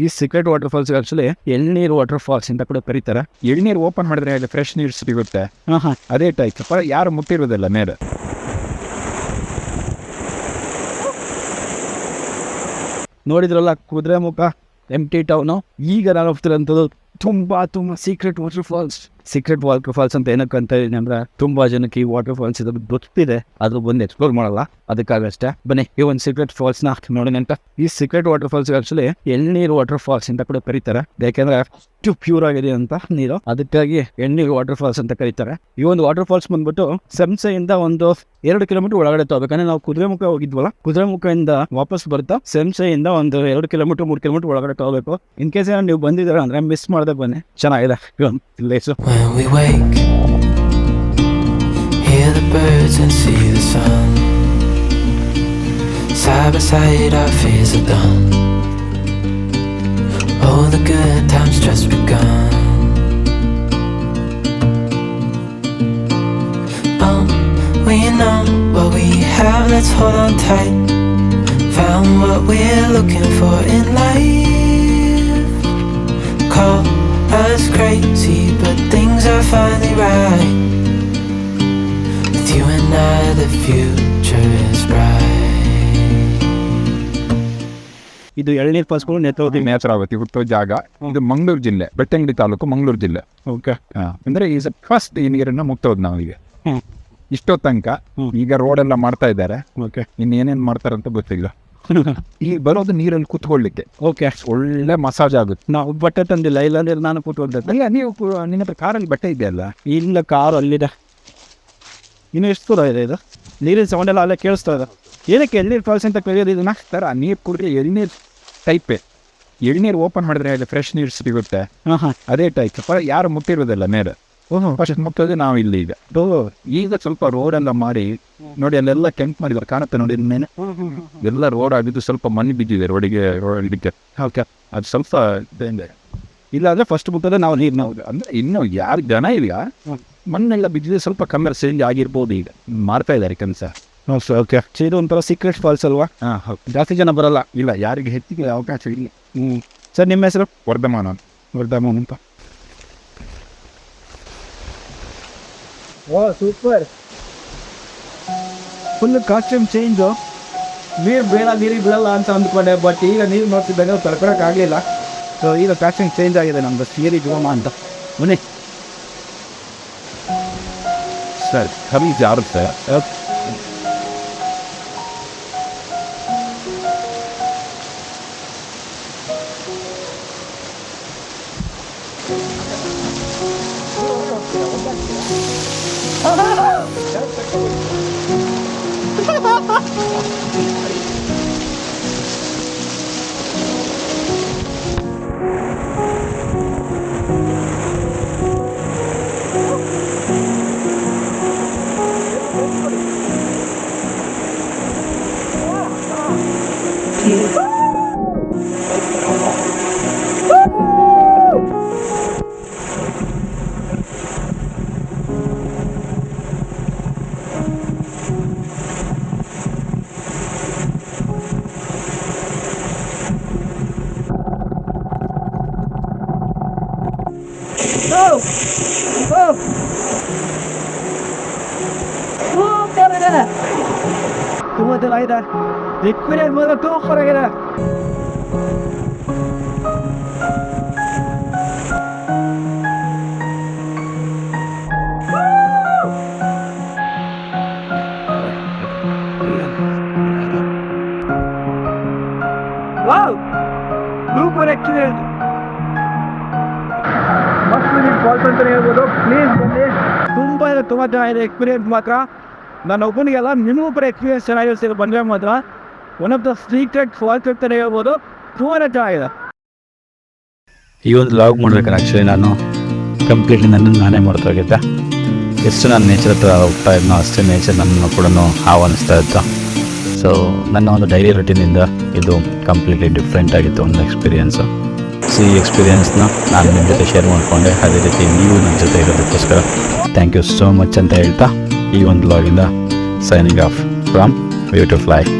ಈ secret water falls actually ಎಳ್ನೀರು water falls ಅಂತ ಕೂಡ ಕರೀತಾರೆ. ಎಳ್ನೀರು ಓಪನ್ ಮಾಡಿದ್ರೆ ಅಲ್ಲಿ ಫ್ರೆಶ್ ನೀರು ಸಿಗುತ್ತೆ. ಅದೇ ಟೈಪ್ ಯಾರು ಮುಟ್ಟಿರೋದಿಲ್ಲ ಮೇಲೆ. ನೋಡಿದ್ರಲ್ಲ ಕುದುರೆಮುಖ ಎಂಟಿ ಟೌನು. ಈಗ ನಾನು ಹೋಗ್ತಿರೋಂಥದ್ದು ತುಂಬಾ ಸೀಕ್ರೆಟ್ ವಾಟರ್ ಫಾಲ್ಸ್ ಅಂತ ಏನಕ್ಕಂತ ಅಂದ್ರೆ ತುಂಬಾ ಜನಕ್ಕೆ ಈ ವಾಟರ್ ಫಾಲ್ಸ್ ಇದು ಗೊತ್ತಿದೆ, ಅದು ಬಂದು ಎಕ್ಸ್ಪ್ಲೋರ್ ಮಾಡಲ್ಲ, ಅದಕ್ಕಾಗಷ್ಟೇ. ಬನ್ನಿ ಈ ಒಂದು ಸೀಕ್ರೆಟ್ ಫಾಲ್ಸ್ ನ ನೋಡಿ ಅಂತ. ಈ ಸೀಕ್ರೆಟ್ ವಾಟರ್ ಫಾಲ್ಸ್ ಆಕ್ಚುಲಿ ಎಳ್ನೀರು ವಾಟರ್ ಫಾಲ್ಸ್ ಅಂತ ಕೂಡ ಕರೀತಾರೆ, ಯಾಕೆಂದ್ರೆ ಅಷ್ಟು ಪ್ಯೂರ್ ಆಗಿದೆ ಅಂತ ನೀರು, ಅದಕ್ಕಾಗಿ ಎಳ್ನೀರು ವಾಟರ್ ಫಾಲ್ಸ್ ಅಂತ ಕರೀತಾರೆ. ಈ ಒಂದು ವಾಟರ್ ಫಾಲ್ಸ್ ಬಂದ್ಬಿಟ್ಟು ಸಂಸೆಯಿಂದ ಒಂದು 2 ಕಿಲೋಮೀಟರ್ ಒಳಗಡೆ ತಗೋಬೇಕಂದ್ರೆ ನಾವು ಕುದುರೆಮುಖ ಹೋಗಿದ್ವಲ್ಲ, ಕುದುರೆಮುಖದಿಂದ ವಾಪಸ್ ಬರ್ತಾ ಸಂಸೆಯಿಂದ ಒಂದು 2 ಕಿಲೋಮೀಟರ್ 3 ಕಿಲೋಮೀಟರ್ ಒಳಗಡೆ ತಗೋಬೇಕು. ಇನ್ ಕೇಸ್ ನೀವು ಬಂದಿದ್ದೀರ ಅಂದ್ರೆ ಮಿಸ್ ಮಾಡದೆ ಬನ್ನಿ, ಚೆನ್ನಾಗಿದೆ place. When we wake, hear the birds and see the sun. Side by side our fears are done. All the good times just begun. We know what we have, let's hold on tight. Found what we're looking for in life. Call us crazy, but things are finally right. With you and I, the future is bright. ಇದು ಎಳ್ನೀರು ಫಾಲ್ಸ್ಗಳು nature ಆಗುತ್ತೆ ಹುಟ್ಟೋ ಜಾಗ. ಇದು ಮಂಗಳೂರು ಜಿಲ್ಲೆ, ಬೆಟ್ಟಂಗಡಿ ತಾಲೂಕು, ಮಂಗಳೂರು ಜಿಲ್ಲೆ. Okay, ಅಂದ್ರೆ ಈ ಫಸ್ಟ್ ಈ ನೀರನ್ನ ಮುಕ್ತೋದು ನಾವು ಈಗ ಇಷ್ಟೋ ತನಕ. ಈಗ ರೋಡ್ ಎಲ್ಲ ಮಾಡ್ತಾ ಇದ್ದಾರೆ, ಇನ್ನೇನೇನ್ ಮಾಡ್ತಾರಂತ ಗೊತ್ತಿಲ್ಲ. ಇಲ್ಲಿ ಬರೋದು ನೀರಲ್ಲಿ ಕೂತ್ಕೊಳ್ಳಿಕ್ಕೆ. ಓಕೆ, ಒಳ್ಳೆ ಮಸಾಜ್ ಆಗುತ್ತೆ. ನಾವು ಬಟ್ಟೆ ತಂದಿಲ್ಲ, ಇಲ್ಲಾಂದ್ರೆ ನಾನು ಕೂತ್ಕೊಳ್ತೇನೆ. ಅಲ್ಲ, ನೀವು ನಿನ್ನ ಹತ್ರ ಕಾರಲ್ಲಿ ಬಟ್ಟೆ ಇದೆಯಲ್ಲ? ಇಲ್ಲ, ಕಾರು ಅಲ್ಲಿದೆ. ಇನ್ನು ಎಷ್ಟು ದೂರ ಇದೆ ಇದು? ನೀರಿನ ಸೌಂಡ್ ಎಲ್ಲ ಅಲ್ಲೇ ಕೇಳಿಸ್ತಾ ಇದೆ. ಏನಕ್ಕೆ ಎಳ್ನೀರು ಫಾಲ್ಸ್ ಅಂತ ಕರೆಯೋದು ಇದನ್ನ? ಸರ್, ಆ ನೀರು ಕುಡಿದ್ರೆ ಎಳ್ನೀರು ಟೈಪೇ. ಎಳ್ನೀರು ಓಪನ್ ಮಾಡಿದ್ರೆ ಅಲ್ಲಿ ಫ್ರೆಶ್ ನೀರು ಸಿಗುತ್ತೆ. ಅದೇ ಟೈಪ್ ಯಾರು ಮುಟ್ಟಿರೋದಿಲ್ಲ ಮೇಲೆ. ಫಸ್ಟ್ ಮುಟ್ಟೋದು ನಾವು ಇಲ್ಲಿ. ಈಗ ಸ್ವಲ್ಪ ರೋಡ್ ಎಲ್ಲ ಮಾಡಿ ನೋಡಿ, ಅಲ್ಲೆಲ್ಲ ಕೆಂಪು ಮಾಡಿದ್ದಾರೆ, ಕಾಣುತ್ತೆ ನೋಡಿ ಮೇಲೆ. ಎಲ್ಲ ರೋಡ್ ಆಗಿದ್ದು ಸ್ವಲ್ಪ ಮಣ್ಣು ಬಿದ್ದಿದೆ ರೋಡಿಗೆ. ಓಕೆ, ಅದು ಸ್ವಲ್ಪ ಇಲ್ಲ ಅಂದ್ರೆ ಫಸ್ಟ್ ಮುಟ್ಟೋದೇ ನಾವು ನೀರು. ನಾವು ಅಂದ್ರೆ ಇನ್ನು ಯಾರು ಜನ ಇಲ್ಲ, ಮಣ್ಣೆಲ್ಲ ಬಿದ್ದಿದೆ, ಸ್ವಲ್ಪ ಕಮ್ಮಿ ಚೇಂಜ್ ಆಗಿರ್ಬೋದು. ಈಗ ಮಾಡ್ತಾ ಇದ್ದಾರೆ ಕೆಲಸ. ಓಕೆ, ಇದು ಒಂಥರ ಸೀಕ್ರೆಟ್ ಫಾಲ್ಸ್ ಅಲ್ವಾ? ಜಾಸ್ತಿ ಜನ ಬರಲ್ಲ. ಇಲ್ಲ, ಯಾರಿಗೆ ಹೆಚ್ಚಿಗೆ ಅವಕಾಶ ಇಲ್ಲ. ಸರ್, ನಿಮ್ಮ ಹೆಸರು? ವರ್ಧಮಾನ ಅಂತ. ಓ, ಸೂಪರ್. Full costume change. ನೀರು ನೀರಿಗೆ ಬೀಳಲ್ಲ ಅಂತ ಅಂದ್ಕೊಂಡೆ, ಬಟ್ ಈಗ ನೀರು ನೋಡ್ತಿದ್ದಾಗ ತಡ್ಕೊಳಕ್ಕಾಗಲಿಲ್ಲ. ಸೊ ಈಗ ಕಾಸ್ಟ್ಯೂಮ್ ಚೇಂಜ್ ಆಗಿದೆ ನಮ್ದು. ಸೀರೆ ಜೋಮ ಅಂತ ಬನ್ನಿ ಸರ್. ಖರೀದ್ ಯಾರು ಸರ್? ಹೊರಗಿದೆ. Super experience. ಫಾಲ್ಸ್ ಅಂತಲೇ ಹೇಳ್ಬೋದು. ಪ್ಲೀಸ್ ಬನ್ನಿ, ತುಂಬ ಚೆನ್ನಾಗಿದೆ ಎಕ್ಸ್ಪೀರಿಯನ್ಸ್ ಮಾತ್ರ. ನಾನು ಒಬ್ಬನಿಗೆಲ್ಲ ನಿಮಗೂ ಕೂಡ ಎಕ್ಸ್ಪೀರಿಯನ್ಸ್ ಚೆನ್ನಾಗಿರ್ತೀವಿ ಬಂದರೆ ಮಾತ್ರ. One of the secret falls ಅಂತಲೇ ಹೇಳ್ಬೋದು. ತುಂಬಾ ಚೆನ್ನಾಗಿದೆ. ಈ ಒಂದು ಲಾಗ್ ಮಾಡ್ಬೇಕಾದ್ರೆ ಆ್ಯಕ್ಚುಲಿ ನಾನು ಕಂಪ್ಲೀಟ್ಲಿ ನಾನೇ ಮಾಡ್ತಾ ಹೋಗಿದ್ದೆ. ಎಷ್ಟು ನಾನು ನೇಚರ್ ಹತ್ರ ಹೋಗ್ತಾ ಇದ್ನೋ ಅಷ್ಟೇ ನೇಚರ್ ನನ್ನನ್ನು ಕೂಡ ಆಹ್ವಾನಿಸ್ತಾ ಇತ್ತು. ಸೊ ನನ್ನ ಒಂದು ಡೈಲಿ ರೂಟೀನಿಂದ ಇದು ಕಂಪ್ಲೀಟ್ಲಿ ಡಿಫ್ರೆಂಟ್ ಆಗಿತ್ತು ಒಂದು ಎಕ್ಸ್ಪೀರಿಯೆನ್ಸು. ಸೊ ಈ ಎಕ್ಸ್ಪೀರಿಯೆನ್ಸ್ನ ನಾನು ನಿಮ್ಮ ಜೊತೆ ಶೇರ್ ಮಾಡಿಕೊಂಡೆ. ಅದೇ ರೀತಿ ನೀವು ನನ್ನ ಜೊತೆ ಇರೋದಕ್ಕೋಸ್ಕರ ಥ್ಯಾಂಕ್ ಯು ಸೋ ಮಚ್ ಅಂತ ಹೇಳ್ತಾ ಈ ಒಂದು ಲಾಗಿಂದ signing off from beautiful life.